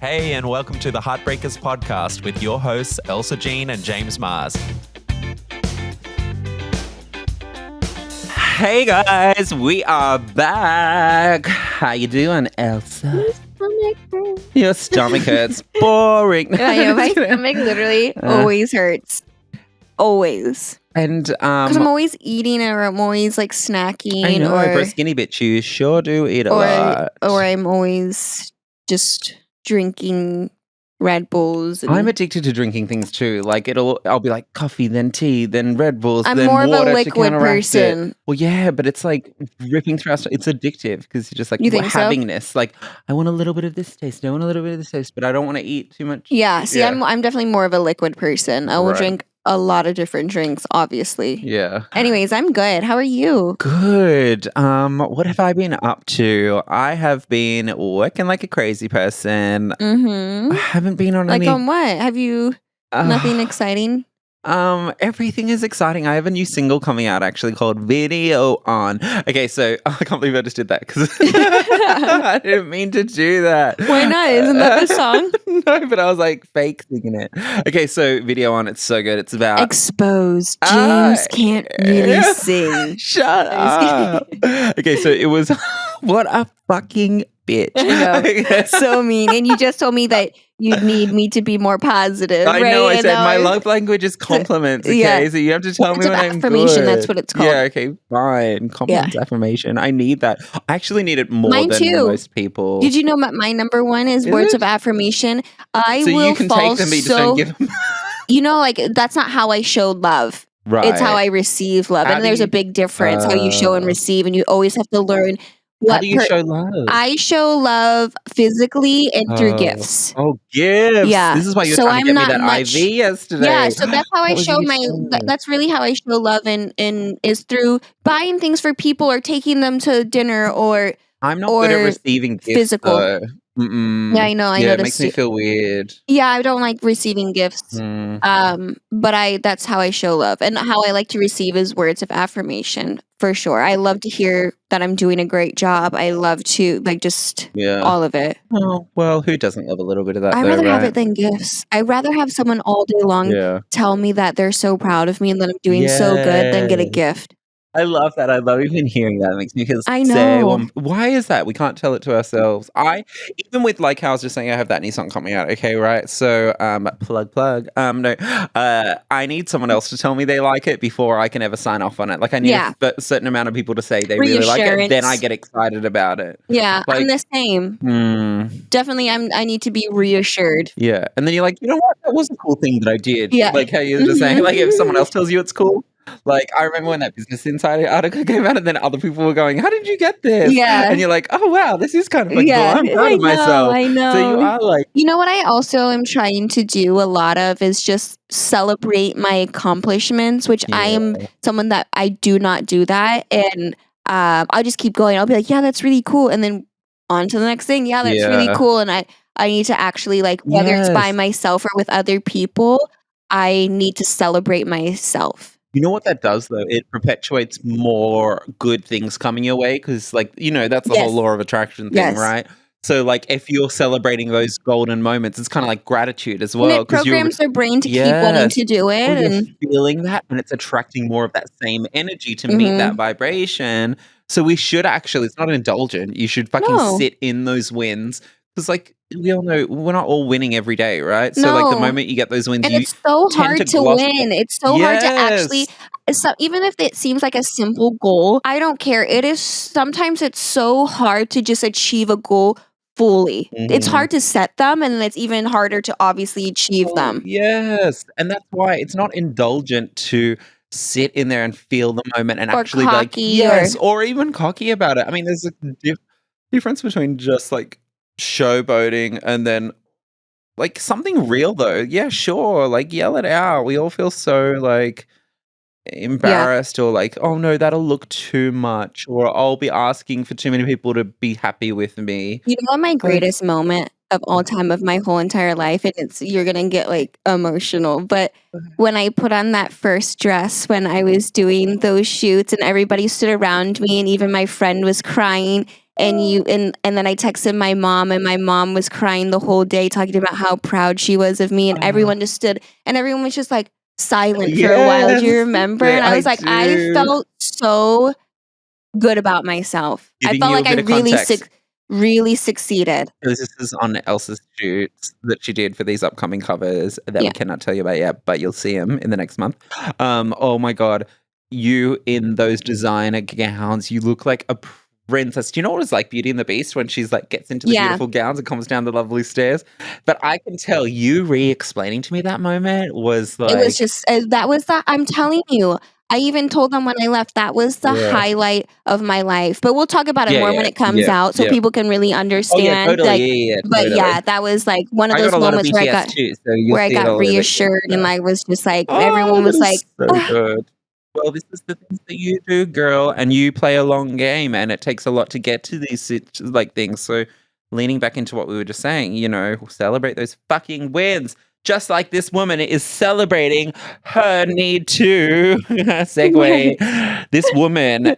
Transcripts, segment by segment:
Hey, and welcome to the Heartbreakers podcast with your hosts, Elsa Jean and James Mars. Hey guys, we are back. How you doing, Elsa? Your stomach hurts. Boring. I know, my stomach literally always hurts. Always. And Because I'm always eating or I'm always like snacking. I know, for a skinny bitch, you sure do eat a lot. Or I'm always just drinking Red Bulls. I'm addicted to drinking things too. Like I'll be like coffee, then tea, then Red Bulls, I'm then more of water a to liquid counteract person. it. Well, yeah, but it's like ripping through it's addictive because you're just like You think so? havingness. Like I want a little bit of this taste, I want a little bit of this taste, but I don't want to eat too much. Yeah, see, I'm definitely more of a liquid person. I will drink a lot of different drinks, obviously. Yeah. Anyways, I'm good. How are you? Good. What have I been up to? I have been working like a crazy person. I haven't been on Like any. on what? Have you nothing exciting? Everything is exciting. I have a new single coming out actually called Video On. Okay, so I can't believe I just did that because I didn't mean to do that. Why not? Isn't that the song? No, but I was like fake singing it. Okay, so Video On, it's so good. It's about Exposed. James can't really sing. Shut up. Okay, so it was what a fucking bitch. I know. So mean. And you just told me that you need me to be more positive. I right? know. I And said my love language is compliments. Okay, Yeah. so you have to tell me Words when of I'm affirmation, good. that's what it's called. Yeah. Okay. Fine. Compliments, affirmation. I need that. I actually need it more Mine than too. most people. Did you know my number one is words of affirmation? I so will you can fall take them, but you just so. don't give them. You know, like that's not how I show love. Right. It's how I receive love, How and do there's you- a big difference how you show and receive, and you always have to learn. How do you show love? I show love physically and through gifts. Oh, gifts. Yeah. This is why you're So trying to I'm get me not that much- IV yesterday. Yeah, so that's how I What was show you my. saying? That's really how I show love, and is through buying things for people or taking them to dinner or. I'm not good at or receiving gifts, physical. though. Mm-mm. Yeah, I know. I Yeah, it noticed. makes me feel weird. Yeah, I don't like receiving gifts. But that's how I show love, and how I like to receive is words of affirmation for sure. I love to hear that I'm doing a great job. I love to just all of it. Oh, well, who doesn't love a little bit of that? I'd though, rather have right? it than gifts. I'd rather have someone all day long tell me that they're so proud of me and that I'm doing so good than get a Yes. gift. I love that. I love even hearing that. It makes me feel I so know. why is that? We can't tell it to ourselves. Even with like how I was just saying I have that new song coming out, okay, right? So plug. I need someone else to tell me they like it before I can ever sign off on it. Like I need a certain amount of people to say they really like it, then I get excited about it. Yeah, Like, I'm the same. Definitely I need to be reassured. Yeah. And then you're like, you know what? That was a cool thing that I did. Yeah. Like how you're just saying, like if someone else tells you it's cool. Like I remember when that Business Insider article came out and then other people were going, how did you get this? Yeah. And you're like, oh wow, this is kind of like cool. I'm proud of myself. I know. So you are like, you know what I also am trying to do a lot of is just celebrate my accomplishments, which I am someone that I do not do that. And I'll just keep going. I'll be like, yeah, that's really cool. And then on to the next thing. Yeah, that's really cool. And I need to actually like, whether it's by myself or with other people, I need to celebrate myself. You know what that does though? It perpetuates more good things coming your way because, like, you know, that's the whole law of attraction thing, right? So, like, if you're celebrating those golden moments, it's kind of like gratitude as well. And it programs their brain to keep wanting to do it. And you're feeling that, and it's attracting more of that same energy to meet that vibration. So we should actually, it's not indulgent. You should fucking sit in those wins. Because, like, we all know we're not all winning every day, right? So, like, the moment you get those wins, and you it's so tend hard to to win. It's so hard to actually. So even if it seems like a simple goal, I don't care. It is sometimes it's so hard to just achieve a goal fully. It's hard to set them, and then it's even harder to obviously achieve them. Yes, and that's why it's not indulgent to sit in there and feel the moment and Or actually be like, cocky yes, or even cocky about it. I mean, there's a difference between just like showboating and then like something real though. Yeah, sure, like yell it out. We all feel so like embarrassed or like, oh no, that'll look too much, or I'll be asking for too many people to be happy with me. You know what my greatest moment of all time of my whole entire life, and you're gonna get like emotional, but when I put on that first dress when I was doing those shoots and everybody stood around me and even my friend was crying and then I texted my mom, and my mom was crying the whole day talking about how proud she was of me, and everyone just stood and everyone was just like silent for a while. Do you Yes, remember? And I was like, I do. felt so good about myself. I Giving felt you a like I bit of really context. really succeeded. This is on Elsa's shoots that she did for these upcoming covers that Yeah. we cannot tell you about yet, but you'll see them in the next month. Oh my god, you in those designer gowns, you look like a princess. Do you know what it's like Beauty and the Beast when she's like gets into the Yeah. beautiful gowns and comes down the lovely stairs? But I can tell you re-explaining to me that moment was like It was just that was the I'm telling you. I even told them when I left that was the Yeah. highlight of my life. But we'll talk about it more when it comes yeah, out so yeah. people can really Oh yeah, understand. totally. Like, Yeah, but totally. yeah, that was like one of I got those a lot of moments where I BTS got too, so you'll see it all over again. reassured and I was just like Oh, everyone was that like is so good. Well, this is the things that you do, girl, and you play a long game, and it takes a lot to get to these like things. So, leaning back into what we were just saying, you know, celebrate those fucking wins. Just like this woman is celebrating her need to segue. This woman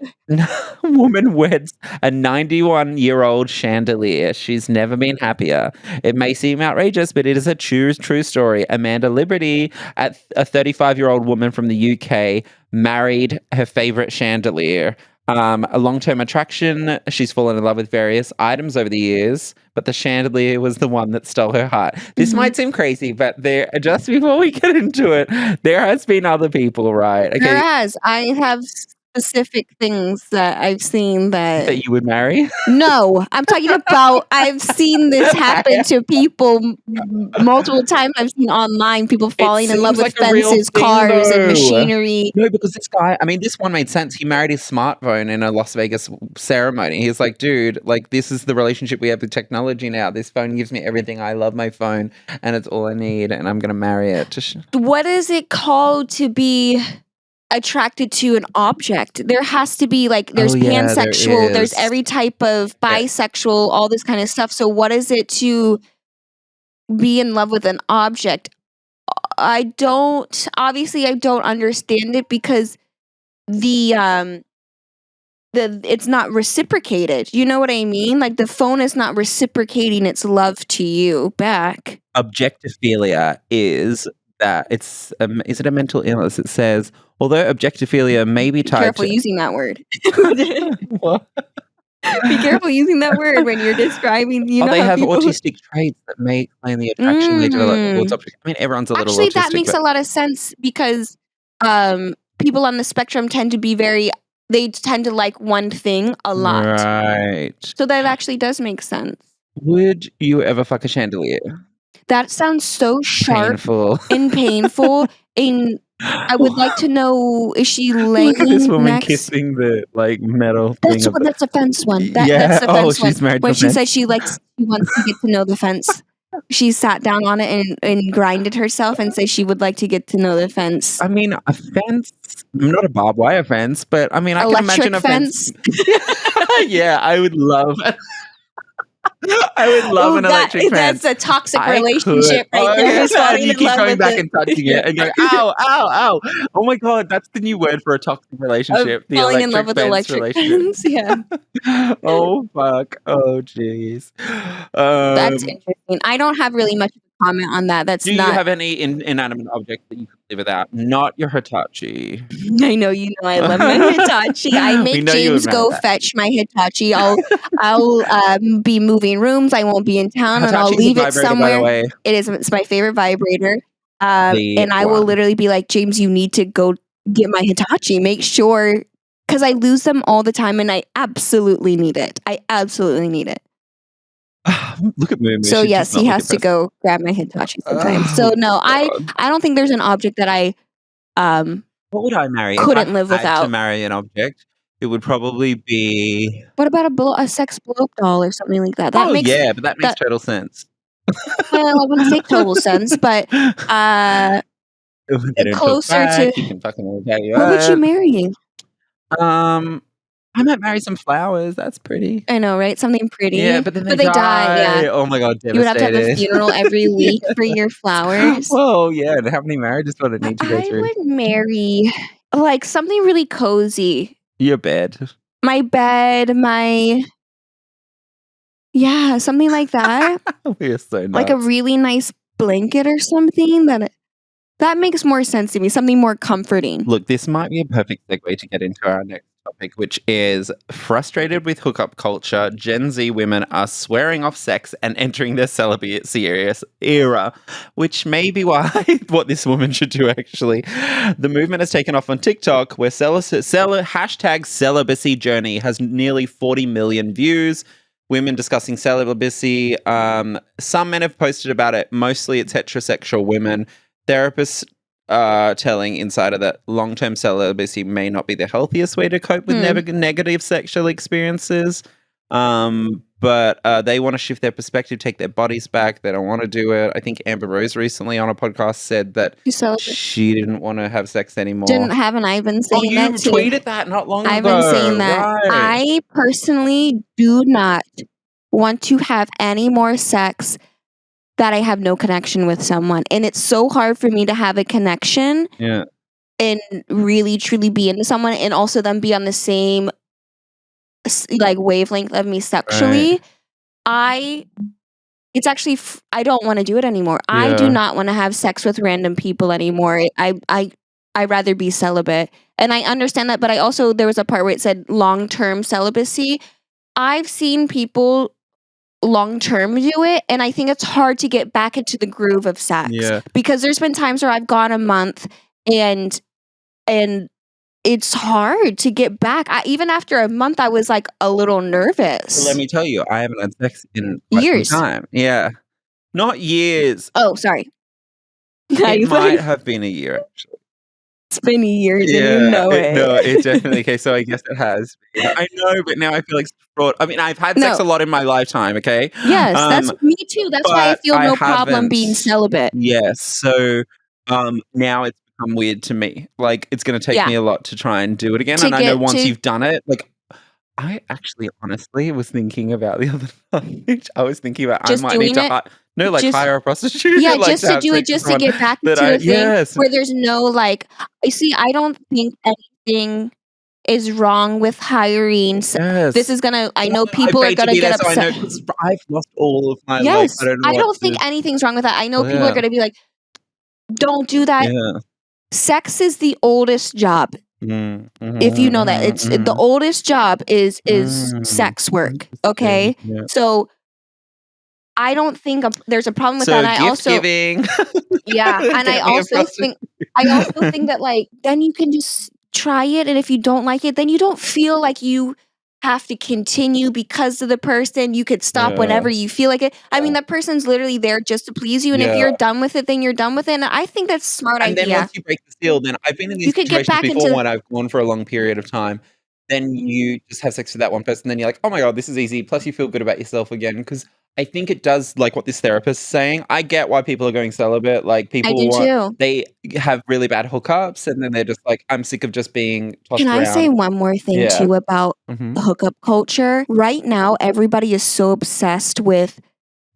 weds a 91-year-old chandelier. She's never been happier. It may seem outrageous, but it is a true story. Amanda Liberty, a 35-year-old woman from the UK, married her favorite chandelier. A long-term attraction. She's fallen in love with various items over the years, but the chandelier was the one that stole her heart. This might seem crazy, but just before we get into it, there has been other people, right? Okay, There has. I have specific things that I've seen that you would marry. No, I'm talking about I've seen this happen to people multiple times. I've seen online people falling in love seems with like a real fences, thing, cars, and though. machinery. No, because this guy, I mean, this one made sense. He married his smartphone in a Las Vegas ceremony. He's like, dude, like, this is the relationship we have with technology now. This phone gives me everything. I love my phone, and it's all I need, and I'm going to marry it. What is it called to be attracted to an object? There has to be like there's pansexual, there's every type of bisexual, all this kind of stuff. So what is it to be in love with an object? I don't understand it because the it's not reciprocated. You know what I mean? Like the phone is not reciprocating its love to you back. Objectophilia is that is it a mental illness? It says, although objectophilia may be tied Careful to... using that word. What? Be careful using that word when you're describing, they how have people autistic traits that may explain the attraction they develop towards objects. I mean, everyone's a little Actually, autistic. that makes a lot of sense because people on the spectrum tend to like one thing a lot. Right. So that actually does make sense. Would you ever fuck a chandelier? That sounds so sharp Painful. and painful. And I would like to know, is she laying Look at this woman next? kissing the like metal thing. That's the fence one. Yeah. That's the fence one. She's married When to a she fence. said she wants to get to know the fence. She sat down on it and grinded herself and said she would like to get to know the fence. I mean, a fence. Not a barbed wire fence, but I mean, I can imagine a fence. Yeah, I would love. I would love an electric fence. That's a toxic relationship right there. Yeah, and you keep going back and touching it and going, ow, ow, ow. Oh my God, that's the new word for a toxic relationship. The falling in love with electric fence. Yeah. Oh, fuck. Oh, jeez. That's interesting. I don't have really much of a comment on that. Do you have any inanimate object that you could live without? Not your Hitachi. I know you know I love my Hitachi. I make James go fetch my Hitachi. I'll be moving rooms. I won't be in town, and I'll leave it somewhere. It's my favorite vibrator. And I will literally be like, James, you need to go get my Hitachi. Make sure, because I lose them all the time, and I absolutely need it. Look at Moon. So yes, he has to go grab my Hitachi sometimes. So no, I don't think there's an object that I what would I marry? Couldn't live without. To marry an object, it would probably be. What about a sex blow-up doll or something like that? But that makes total sense. Well, I wouldn't say total sense, but closer to. You can fucking tell you What would you marry? I might marry some flowers. That's pretty. I know, right? Something pretty. Yeah, but then they die. Yeah. Oh my God, devastated. You would have to have a funeral every week for your flowers. Whoa, yeah. And how many marriages would it need to go through? I would marry like something really cozy. Your bed. My bed, my Yeah, something like that. We're so nuts. Like a really nice blanket or something that makes more sense to me. Something more comforting. Look, this might be a perfect segue to get into our next topic, which is frustrated with hookup culture. Gen Z women are swearing off sex and entering their celibate serious era, which may be why what this woman should do, actually. The movement has taken off on TikTok, where hashtag celibacy journey has nearly 40 million views. Women discussing celibacy. Some men have posted about it. Mostly it's heterosexual women. Therapists telling Insider that long-term celibacy may not be the healthiest way to cope with negative sexual experiences. But they want to shift their perspective, take their bodies back. They don't want to do it. I think Amber Rose recently on a podcast said that she didn't want to have sex anymore. Haven't I been saying that too? You tweeted that not long ago. I've been saying that. Right. I personally do not want to have any more sex that I have no connection with someone. And it's so hard for me to have a connection and really truly be into someone and also them be on the same like wavelength of me sexually. Right. It's actually I don't want to do it anymore. Yeah. I do not want to have sex with random people anymore. I'd rather be celibate. And I understand that, but I also, there was a part where it said long-term celibacy. I've seen people long-term do it, and I think it's hard to get back into the groove of sex. Yeah. Because there's been times where I've gone a month and it's hard to get back. Even after a month, I was like a little nervous. Well, let me tell you, I haven't had sex in quite years. Some time. Yeah. Not years. Oh, sorry. It might have been a year, actually. It's been years and you know it. No, it definitely. Okay, so I guess it has. I know, but now I feel like fraud. I mean, I've had sex a lot in my lifetime, okay? Yes, that's me too. That's why I feel no problem being celibate. Yes, so now it's become weird to me. Like, it's going to take me a lot to try and do it again. And I know once you've done it, like, I actually honestly was thinking about the other night. I was thinking about I might need to hire a prostitute. Yeah, just to do it, just to get back into a thing where there's no like. See, I don't think anything is wrong with hiring. Yes. This is gonna. I know people are gonna get upset. I've lost all of my life. I don't think anything's wrong with that. I know people are gonna be like, "Don't do that." Yeah. Sex is the oldest job. Mm-hmm. If you know that it's the oldest job is sex work. Okay, so I don't think there's a problem with that. I also giving. Yeah, and I also think that like then you can just try it, and if you don't like it, then you don't feel like you have to continue because of the person. You could stop whenever you feel like it. I mean, that person's literally there just to please you, and if you're done with it, then you're done with it. And I think that's a smart idea. And then once you break the seal, then I've been in these situations before when I've gone for a long period of time. Then you just have sex with that one person, then you're like, oh my God, this is easy. Plus you feel good about yourself again. Because I think it does, like what this therapist is saying. I get why people are going celibate. Like people they have really bad hookups and then they're just like, I'm sick of just being tossed around. Can I say one more thing too about hookup culture? Right now, everybody is so obsessed with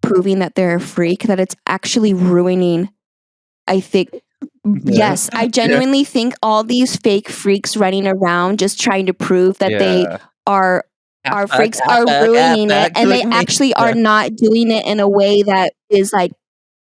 proving that they're a freak that it's actually ruining, I think. Yes, I genuinely think all these fake freaks running around just trying to prove that they are freaks are ruining it, and they actually are not doing it in a way that is like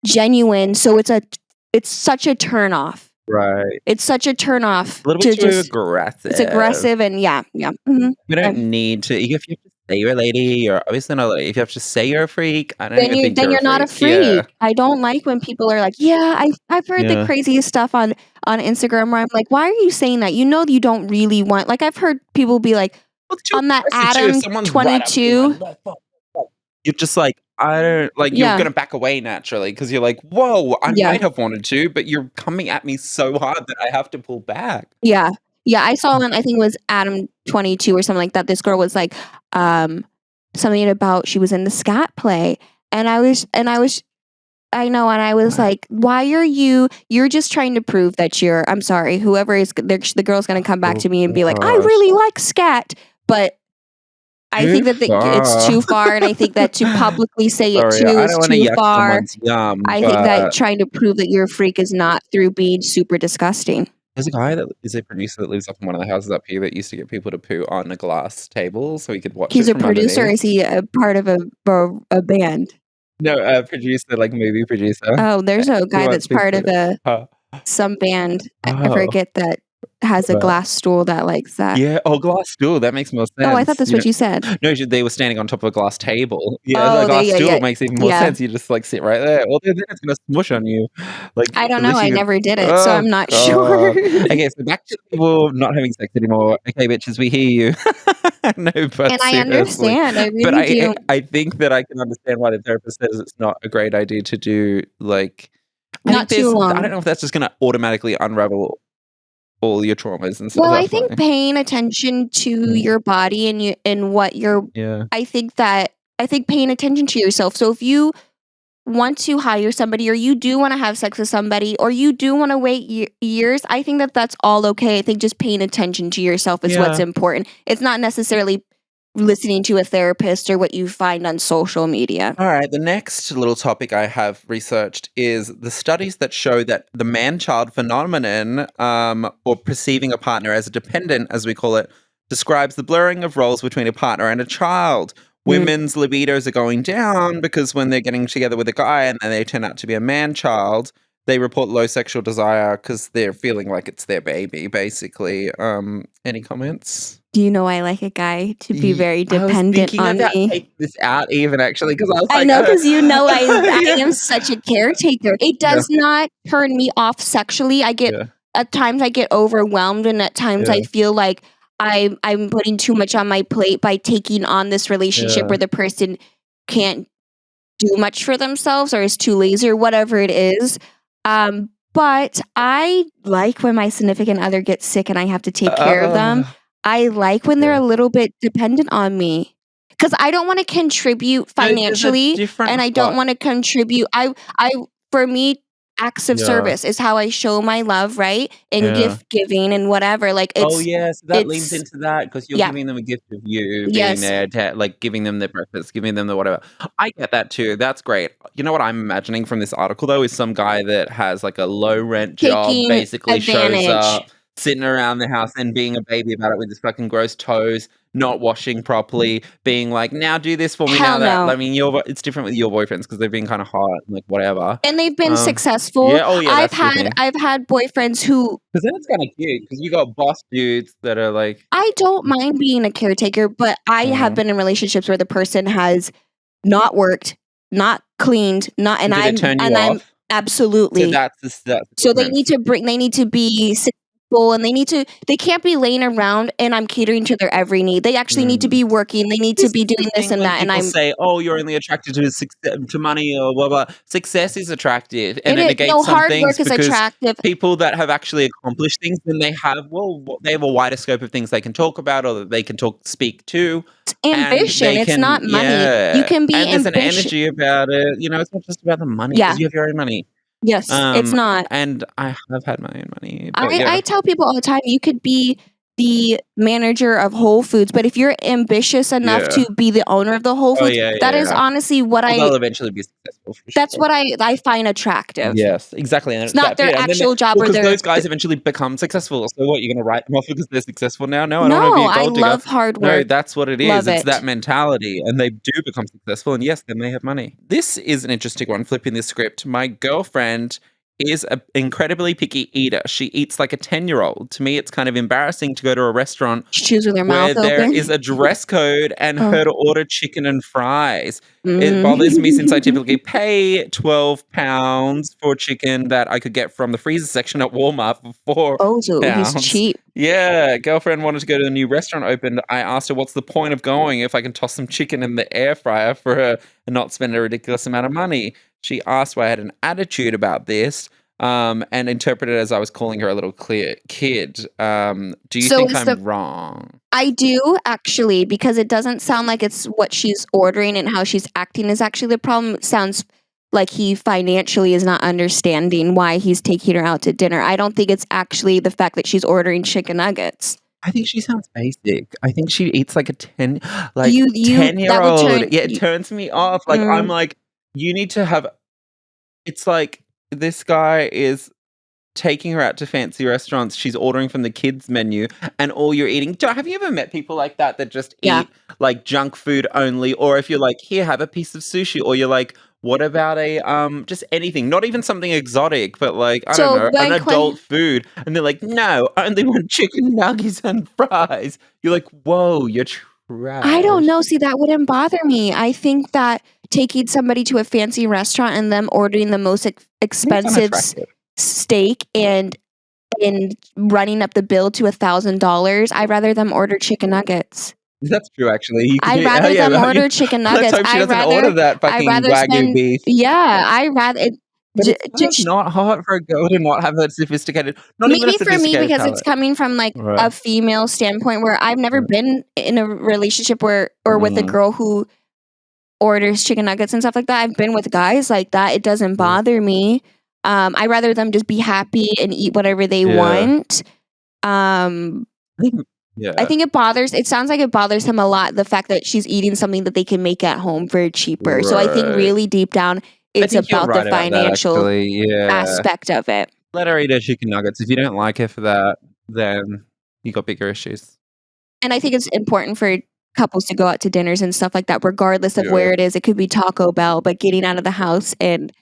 genuine. So it's such a turn off. Right. It's such a turn off. A little bit too aggressive. It's aggressive and Mm-hmm. We don't need to. If you have to say you're a lady, you're obviously not a lady. If you have to say you're a freak, I don't think you're not a freak. Yeah. I don't like when people are like, I've heard the craziest stuff on Instagram where I'm like, why are you saying that? You know you don't really want. Like I've heard people be like, on that Adam 22. You're just like, I don't like. You're gonna back away naturally because you're like, whoa, I might have wanted to, but you're coming at me so hard that I have to pull back. Yeah. I saw one. I think it was Adam 22 or something like that. This girl was like, something about she was in the scat play, and I was like, why are you're just trying to prove that I'm sorry, whoever is the girl's gonna come back to me and be like, I really like scat, but I think that it's too far, and I think that to publicly say it too is too far. I think that trying to prove that you're a freak is not through being super disgusting. There's a guy that is a producer that lives up in one of the houses up here that used to get people to poo on a glass table so he could watch He's it a from producer, or underneath. is he a part of a band? No, a producer, like movie producer. Oh, there's a He guy wants that's part people of to some band. I oh, forget that has a right. glass stool that likes that. Yeah, oh, glass stool, that makes more Oh, I thought sense, that's you what know? you said. No, they were standing on top of a glass table. Yeah, the Oh, glass yeah, stool yeah, makes even more yeah. sense, you just, like, sit right there. Well, then it's gonna smush on you, like, I don't know. unless I you never did it, so oh I'm not sure. god. Okay, so back to the people not having sex anymore. Okay, bitches, we hear you. No, but And I seriously. understand. I But really do. I think that I can understand why the therapist says it's not a great idea to do, like I Not think too I don't long. know if that's just gonna automatically unravel all your traumas and Well, I stuff, think like paying attention to Mm, your body and what you're yeah. I think paying attention to yourself. So if you want to hire somebody, or you do want to have sex with somebody, or you do want to wait years, I think that that's all okay. I think just paying attention to yourself is what's Yeah. important. It's not necessarily listening to a therapist or what you find on social media. All right, the next little topic I have researched is the studies that show that the man-child phenomenon, or perceiving a partner as a dependent, as we call it, describes the blurring of roles between a partner and a child. Mm. Women's libidos are going down because when they're getting together with a guy and they turn out to be a man-child, they report low sexual desire because they're feeling like it's their baby, basically. Any comments? Do you know I like a guy to be very I was dependent thinking on about me? taking this out even actually because I was I like, know, because you know I yeah. am such a caretaker. It Yeah, does not turn me off sexually. yeah, At times I get overwhelmed, and at times I yeah, feel like I'm putting too much on my plate by taking on this relationship yeah. where the person can't do much for themselves or is too lazy or whatever it is. But I like when my significant other gets sick and I have to take care of them. Uh, I like when they're yeah. a little bit dependent on me because I don't want to contribute No, there's a financially, different and I don't hot want to contribute. I for me, acts of yeah, service is how I show my love, right? And yeah. gift giving and whatever. Like Oh, yeah, so that leans it's into that because you're yeah, giving them a gift of you being yes, there to like, giving them their breakfast, giving them the whatever. I get that too, that's great. You know what I'm imagining from this article, though, is some guy that has, like, a low rent job, taking basically shows advantage. up, sitting around the house and being a baby about it with his fucking gross toes, not washing properly, being like, "Now do this for me, now Hell that" no. I mean, it's different with your boyfriends because 'cause they've been kinda hot and, like, whatever. And they've been successful. Yeah, oh, yeah, that's the thing. I've had boyfriends who Because then it's kinda cute cute because you got boss dudes that are like I don't mind being a caretaker, but I have mm. been in relationships where the person has not worked, not cleaned, not Did it turn you I'm off? So absolutely. that's the So difference. they need to be successful, and they can't be laying around and I'm catering to their every need. They actually need to Mm. be working. They need to This be is the doing this thing and when that, and people I'm say, "Oh, you're only attracted to to money or blah, blah." Success is attractive, and it no, negates some hard things work is because attractive. people that have actually accomplished things, then they have a wider scope of things they can talk about or that they can speak to, It's and ambition. they It's can not money. You yeah, can be and there's an ambitious. energy about it, it's not just about the money because Yeah. you have your own money. Yes. It's not. And I have had my own money, but yeah. I tell people all the time, you could be the manager of Whole Foods, but if you're ambitious enough Yeah. to be the owner of the Whole Oh, Foods, yeah, that is yeah. honestly Well, they'll eventually be successful for that's sure. what I find attractive. Yes, exactly, and It's it's not that their bit, and then actual job well, or because their those guys eventually become successful, so what, you're gonna write them off because they're successful now? No, I don't wanna be No, a I gold digger. love hard No, work. that's what it is, Love it's that it. mentality, and they do become successful, and yes, then they have money. This is an interesting one, flipping the script. My girlfriend is an incredibly picky eater. She eats like a 10-year-old. To me, it's kind of embarrassing to go to a restaurant She chews with her where mouth there open. is a dress code and Oh. her to order chicken and fries. It bothers me since I Mm. typically pay £12 for chicken that I could get from the freezer section at Walmart for Oh, so he's £4. cheap. Yeah, girlfriend wanted to go to a new restaurant opened. I asked her, what's the point of going if I can toss some chicken in the air fryer for her and not spend a ridiculous amount of money? She asked why I had an attitude about this, and interpreted it as I was calling her a little clear kid. Do you So think is I'm the wrong? I do actually, because it doesn't sound like it's what she's ordering and how she's acting is actually the problem. It sounds like he financially is not understanding why he's taking her out to dinner. I don't think it's actually the fact that she's ordering chicken nuggets. I think she sounds basic. I think she eats like a 10 You that would 10-year-old. turn Yeah, it you, turns me off. Like, I'm mm, like, you need to have it's like this guy is taking her out to fancy restaurants, she's ordering from the kids menu, and all you're eating. Have you ever met people like that just Yeah. eat like junk food only? Or if you're like, here, have a piece of sushi, or you're like, what about a just anything, not even something exotic, but like, I don't So know, an my adult food, and they're like, no, I only want chicken nuggets and fries. You're like, whoa, you're I don't trash. know. See, that wouldn't bother me. I think that taking somebody to a fancy restaurant and them ordering the most It's expensive unattractive. steak and running up the bill to $1,000, I'd rather them order chicken nuggets. That's true, actually. You could I'd do, rather them yeah, order chicken let's nuggets. hope she doesn't order that I'd fucking rather Wagyu spend. beef. Yeah, I rather. But it's kind of not hard for a girl to not have a sophisticated, not even a Maybe for me sophisticated because it's palate. coming from like a Right. female standpoint where I've never Right. been in a relationship where or with a girl who orders chicken nuggets and stuff like that. I've been with guys like that. It doesn't bother me. I'd rather them just be happy and eat whatever they Yeah. want. Um, Yeah. I think it sounds like it bothers him a lot, the fact that she's eating something that they can make at home for cheaper. So I think Right. really deep down, it's think you're about right the about that, financial actually. Yeah. aspect of it. Let her eat her chicken nuggets. If you don't like her for that, then you got bigger issues. And I think it's important for couples to go out to dinners and stuff like that, regardless of Yeah. where it is. It could be Taco Bell, but getting out of the house and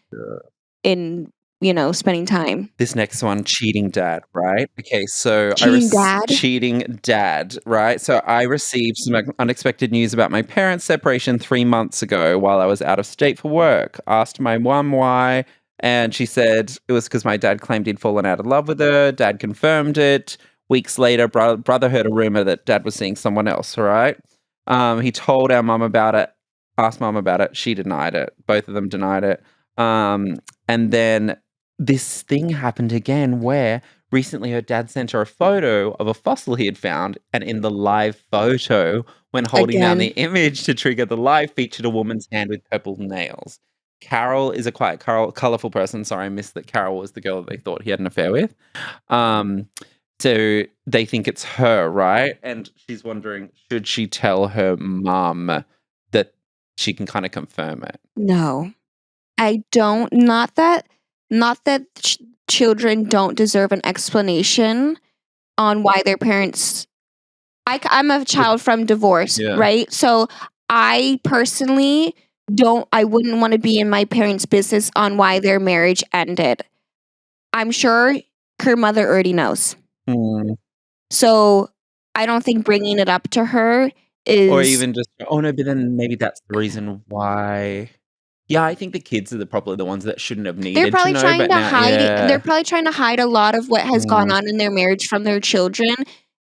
spending time. This next one, cheating dad, right? Okay, so Cheating dad? cheating dad, right? So I received some unexpected news about my parents' separation 3 months ago while I was out of state for work. Asked my mum why, and she said it was because my dad claimed he'd fallen out of love with her. Dad confirmed it. Weeks later, brother heard a rumor that dad was seeing someone else, right? He told our mum about it, asked mum about it. She denied it. Both of them denied it. And then this thing happened again where recently her dad sent her a photo of a fossil he had found, and in the live photo, when holding down the image to trigger the live, featured a woman's hand with purple nails. Carol is a quite colorful person. Sorry, I missed that Carol was the girl that they thought he had an affair with. So they think it's her, right? And she's wondering, should she tell her mum that she can kind of confirm it? No. I don't. Not that children don't deserve an explanation on why their parents. I'm a child from divorce, Yeah. right? So I personally I wouldn't want to be in my parents' business on why their marriage ended. I'm sure her mother already knows. So I don't think bringing it up to her is. Or even just, oh no, but then maybe that's the reason why. Yeah, I think the kids are probably the ones that shouldn't have needed They're probably to know, trying but to now, hide it. yeah. They're probably trying to hide a lot of what has gone on in their marriage from their children,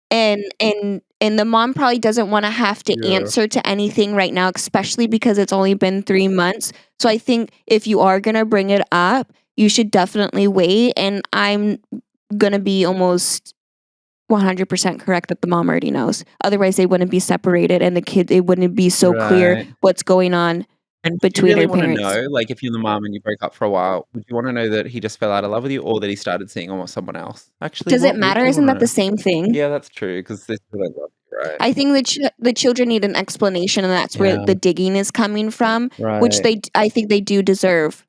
and the mom probably doesn't want to have to Yeah. answer to anything right now, especially because it's only been 3 months. So I think if you are gonna bring it up, you should definitely wait. And I'm gonna be almost 100% correct that the mom already knows. Otherwise, they wouldn't be separated, and the kid, it wouldn't be so clear Right. what's going on And do you between really their want to parents. know, like, if you're the mom and you break up for a while, would you want to know that he just fell out of love with you, or that he started seeing almost someone else? Actually, Does it what would matter? you Isn't want to that the know? same thing? Yeah, that's true, because they still don't love you, right? I think the children need an explanation, and that's where Yeah. the digging is coming from, which Right. I think they do deserve.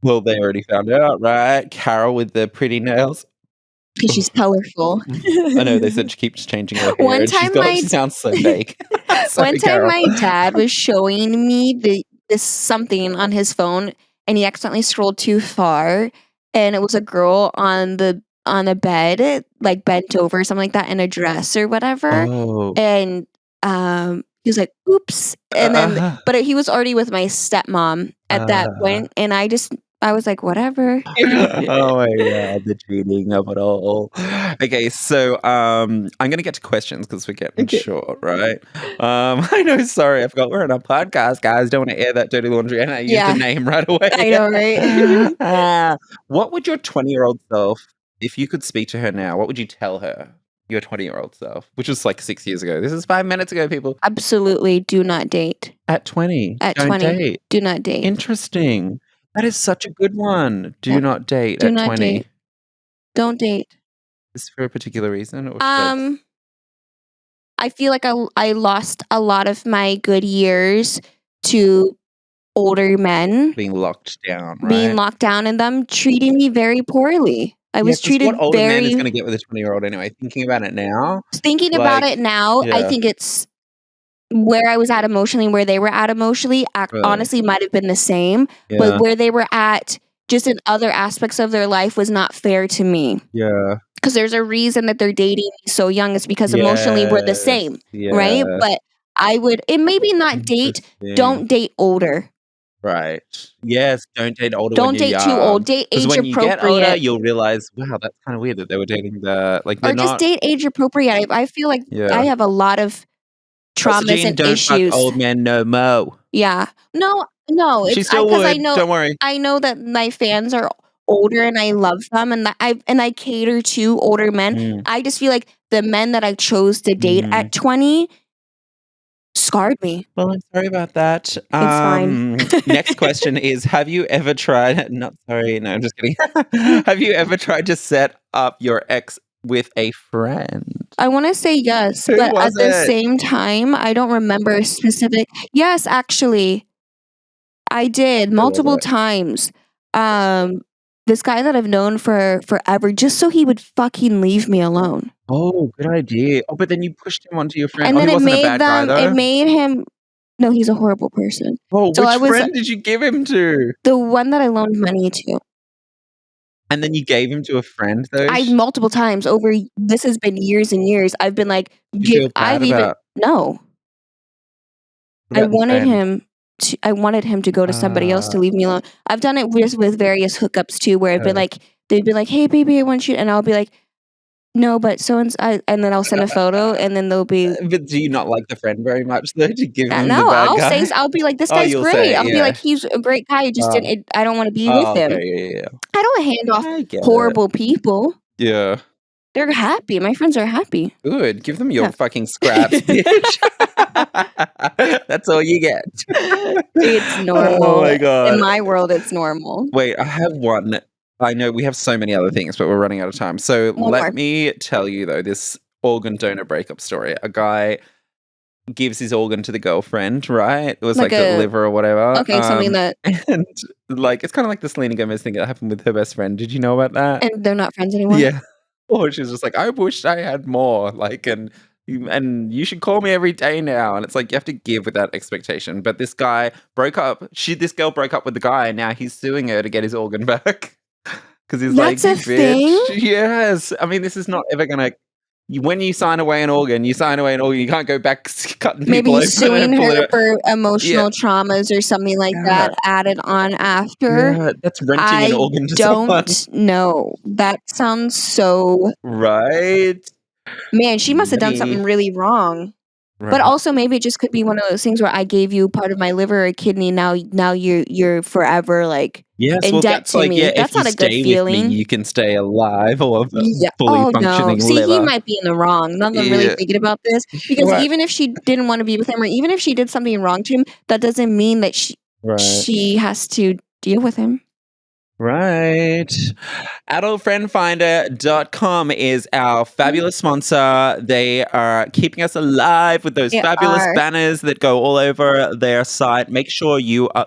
Well, they already found out, right? Carol with the pretty nails. Because she's colorful. I know, they said she keeps changing her hair, One and time she sounds so fake. One Sorry, time Carol. my dad was showing me this something on his phone, and he accidentally scrolled too far, and it was a girl on a bed, like bent over or something like that, in a dress or whatever. Oh. And he was like, "Oops!" And then, but he was already with my stepmom at that point, and I was like, "Whatever." Oh my god, the cheating of it all. Okay, so I'm gonna get to questions because we're getting Okay. short, right? I know, sorry, I forgot we're on a podcast, guys. Don't want to air that dirty laundry, and I used Yeah. a name right away. I know, right? What would your 20-year-old self, if you could speak to her now, what would you tell her? Your 20-year-old self, which was like 6 years ago. This is 5 minutes ago, people. Absolutely, do not date. At 20, At don't 20, date. do not date. Interesting. That is such a good one. Do Yep. not date Do at not 20. date. Don't date. Is for a particular reason, or should I I feel like I lost a lot of my good years to older men being locked down, being right? locked down and them treating me very poorly. I Yeah, was 'cause treated what older man is very. gonna get with a 20-year-old anyway? Thinking about it now, Thinking about like, it now, I yeah, think it's where I was at emotionally, where they were at emotionally, really, honestly might have been the same, but yeah, where they were at just in other aspects of their life was not fair to me. yeah, Because there's a reason that they're dating me so young. It's because emotionally we're the yes, same, right? yeah, But I would, it maybe not date, interesting, don't date older. right. Yes, don't date older when Don't you're date too old. young, Date because age when you get older, appropriate you'll realize, wow, that's kinda weird that they were dating like, they're or just not date age appropriate. I feel like I yeah. have a lot of Elsa traumas Jean, and don't fuck issues. old men no mo. Yeah. No, no, She it's I still because would, don't worry. I know that my fans are older and I love them and I cater to older men. Mm, I just feel like the men that I chose to date mm. at 20 scarred me. Well, I'm sorry about that. It's fine. Next question is, have you ever tried not sorry, no, I'm just kidding. Have you ever tried to set up your ex with a friend? I wanna say yes, Who but was at the it? same time, I don't remember a specific. Yes, actually, I did Who was multiple it? times. Um, this guy that I've known for forever just so he would fucking leave me alone. Oh, good idea. Oh, but then you pushed him onto your friend. And Oh, then he wasn't a bad guy it though? made him. No, he's a horrible person. Oh, So I which was friend did you give him to? the one that I loaned money to. And then you gave him to a friend though? I multiple times over this has been years and years. I've been like, Did you feel bad I've even about no. what about the friend? I wanted him to go to somebody else Uh, to leave me alone. I've done it with various hookups too, where I've been uh, like, they'd be like, "Hey, baby, I want you," and I'll be like, "No, but so and then I'll send a photo, and then they'll be, but do you not like the friend very much though to give him no, the bad guy? I'll be like, this Oh, guy's you'll great. say it, I'll be yeah. like, he's a great guy. I just Uh, didn't. I don't want to be with oh, him. okay, yeah. I don't hand off I get it. horrible people. Yeah. They're happy. My friends are happy. Good. Give them your Yeah. fucking scraps, bitch. That's all you get. It's Oh normal. my In god. my world, it's normal. Wait, I have one. I know we have so many other things, but we're running out of time. So One more. let me tell you though, this organ donor breakup story. A guy gives his organ to the girlfriend, right? It was Like like the a liver or whatever. okay, something that, And like it's kind of like the Selena Gomez thing that happened with her best friend. Did you know about that? and they're not friends anymore. Yeah. Or she's just like, I wish I had more. Like, and you should call me every day now. And it's like you have to give with that expectation. But this guy broke up. This girl broke up with the guy, and now he's suing her to get his organ back. Because he's like, That's you a thing. bitch. Yes. I mean, this is not ever gonna. When you sign away an organ, you sign away an organ. You can't go back cutting Maybe people he's open suing and pull her it. for Yeah, emotional traumas or something like yeah, that added on after. yeah. That's renting an I organ to someone, don't know. That sounds so. right? Man, she must have done Money, something really wrong. But right? also maybe it just could be one of those things where I gave you part of my liver or kidney. Now you're forever like Yes, in well, debt that's to like, yeah, me. if That's you not a good stay with me, feeling. you can stay alive or have a Yeah. fully Oh no. functioning See, he liver. might be in the wrong. Now that I'm really Yeah, thinking about this, because right, even if she didn't want to be with him, or even if she did something wrong to him, that doesn't mean that right, she has to deal with him. right. AdultFriendFinder.com is our fabulous sponsor. They are keeping us alive with those They fabulous are. banners that go all over their site. Make sure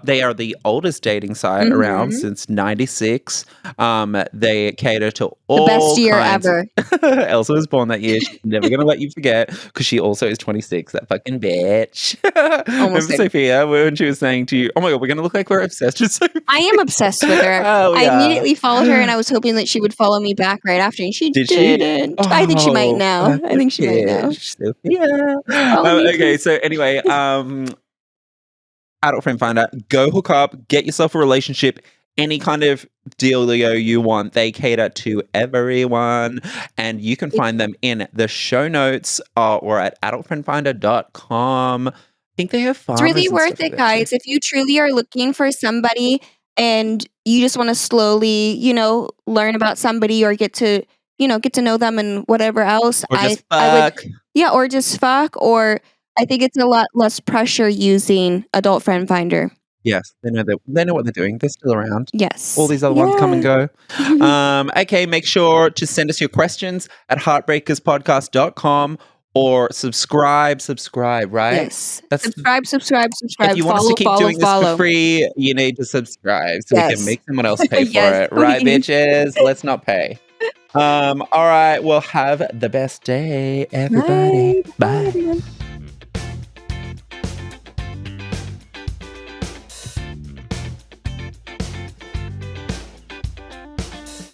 they are the oldest dating site around Mhm. since 96. They cater to The best all year kinds. ever. Elsa was born that year. She's never going to let you forget because she also is 26, that fucking bitch. Almost Remember there. Sophia when she was saying to you, oh my God, we're going to look like we're obsessed with Sophia? I am obsessed with her. Oh, I yeah. immediately followed her and I was hoping that she would follow me back right after, and she Did she? didn't. I think she might Oh, now. fuck I the think she might now. bitch, Sophia. Follow me, Okay, please. so anyway, Adult Friend Finder, go hook up, get yourself a relationship, any kind of dealio you want. They cater to everyone, and you can find them in the show notes or at adultfriendfinder.com. I think they have It's farmers really and worth stuff it, there too. guys. If you truly are looking for somebody and you just want to slowly, learn about somebody or get to know them and whatever else, Or just I would, fuck. yeah, or just fuck, or I think it's a lot less pressure using Adult Friend Finder. Yes, they know what they're doing. They're still around. All Yes. these other ones come and Yeah. go. Okay, make sure to send us your questions at heartbreakerspodcast.com or subscribe, right? Yes. That's Subscribe, if you want us to follow, keep follow, doing this for follow. free, you need to subscribe so we can Yes. make someone else pay for Yes, it, right, please. bitches? Let's not pay. All right. Well, have the best day, everybody. Bye. Bye, Bye. everyone.